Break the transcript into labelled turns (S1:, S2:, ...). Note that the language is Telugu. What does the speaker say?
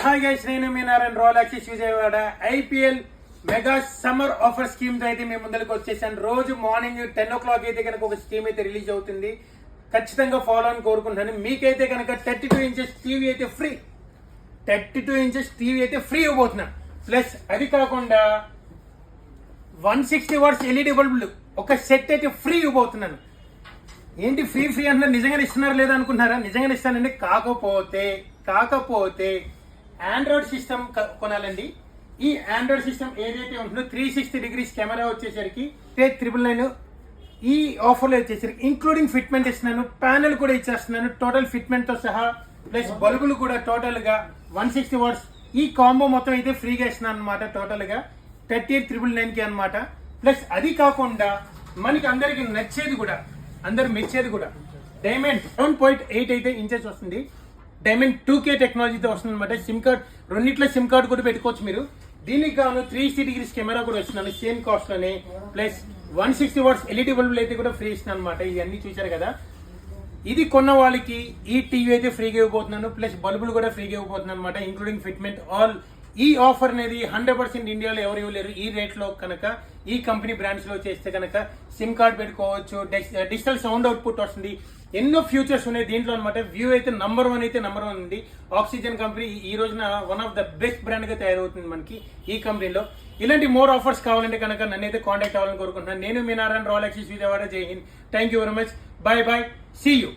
S1: హాయ్ గైస్, నేను మీ Narayana Royal Axis Vijayawada IPL mega summer offer scheme అయితే మేము ముందరికి వచ్చేసాను. రోజు మార్నింగ్ 10 o'clock అయితే కనుక ఒక స్కీమ్ అయితే రిలీజ్ అవుతుంది. ఖచ్చితంగా ఫాలో అని కోరుకుంటున్నాను. మీకైతే కనుక 32 inches టీవీ అయితే ఫ్రీ, 32 inches టీవీ అయితే ఫ్రీ ఇవ్వబోతున్నాను. ప్లస్ అది కాకుండా 160 watts ఎల్ఈడి బల్బులు ఒక సెట్ అయితే ఫ్రీ ఇవ్వబోతున్నాను. ఏంటి ఫ్రీ ఫ్రీ అంటున్నారు, నిజంగానే ఇస్తున్నారు లేదా అనుకుంటున్నారా? నిజంగానే ఇస్తానండి. కాకపోతే ఆండ్రాయిడ్ సిస్టమ్ కొనాలండి. ఈ ఆండ్రాయిడ్ సిస్టమ్ ఏదైతే ఉంటుందో 360 degrees కెమెరా వచ్చేసరికి 999. ఈ ఆఫర్లో వచ్చేసరికి ఇంక్లూడింగ్ ఫిట్మెంట్ ఇస్తున్నాను, ప్యానెల్ కూడా ఇచ్చేస్తున్నాను టోటల్ ఫిట్మెంట్ తో సహా. ప్లస్ బల్బులు కూడా టోటల్ గా 160 watts. ఈ కాంబో మొత్తం అయితే ఫ్రీగా ఇస్తున్నాను అనమాట. టోటల్ గా 38,999 అనమాట. ప్లస్ అది కాకుండా మనకి అందరికి నచ్చేది కూడా, అందరు మెచ్చేది కూడా, డైమండ్ 7.8 అయితే ఇంచెస్ వస్తుంది. డైమండ్ 2K టెక్నాలజీతో వస్తుంది అనమాట. సిమ్ కార్డ్ రెండిట్లో సిమ్ కార్డ్ కూడా పెట్టుకోవచ్చు మీరు. దీనికి కాను 360 degrees కెమెరా కూడా వస్తున్నాను సేమ్ కాస్ట్ లోనే. ప్లస్ 160 watts ఎల్ఈడి బల్బులు అయితే కూడా ఫ్రీ ఇస్తున్నాను అనమాట. ఇవన్నీ చూసారు కదా. ఇది కొన్న వాళ్ళకి ఈ టీవీ అయితే ఫ్రీగా ఇవ్వబోతున్నాను. ప్లస్ బల్బులు కూడా ఫ్రీగా ఇవ్వబోతున్నాను అనమాట, ఇంక్లూడింగ్ ఫిట్మెంట్ ఆల్. ఈ ఆఫర్ అనేది 100% ఇండియాలో ఎవరు ఇవ్వలేరు. ఈ రేట్ లో కనుక ఈ కంపెనీ బ్రాండ్స్ లో చేస్తే కనుక సిమ్ కార్డ్ పెట్టుకోవచ్చు, డిజిటల్ సౌండ్ అవుట్పుట్ వస్తుంది, ఎన్నో ఫ్యూచర్స్ ఉన్నాయి దీంట్లో అనమాట. వ్యూ అయితే నంబర్ వన్ ఉంది. ఆక్సిజన్ కంపెనీ ఈ రోజున one of the best brand గా తయారవుతుంది మనకి ఈ కంపెనీలో. ఇలాంటి మోర్ ఆఫర్స్ కావాలంటే కనుక నన్ను అయితే కాంటాక్ట్ అవ్వాలని కోరుకుంటున్నాను. నేను మీ Narayana Royal Axis Vijayawada. Jai Hind. Thank you very much. Bye bye. See you.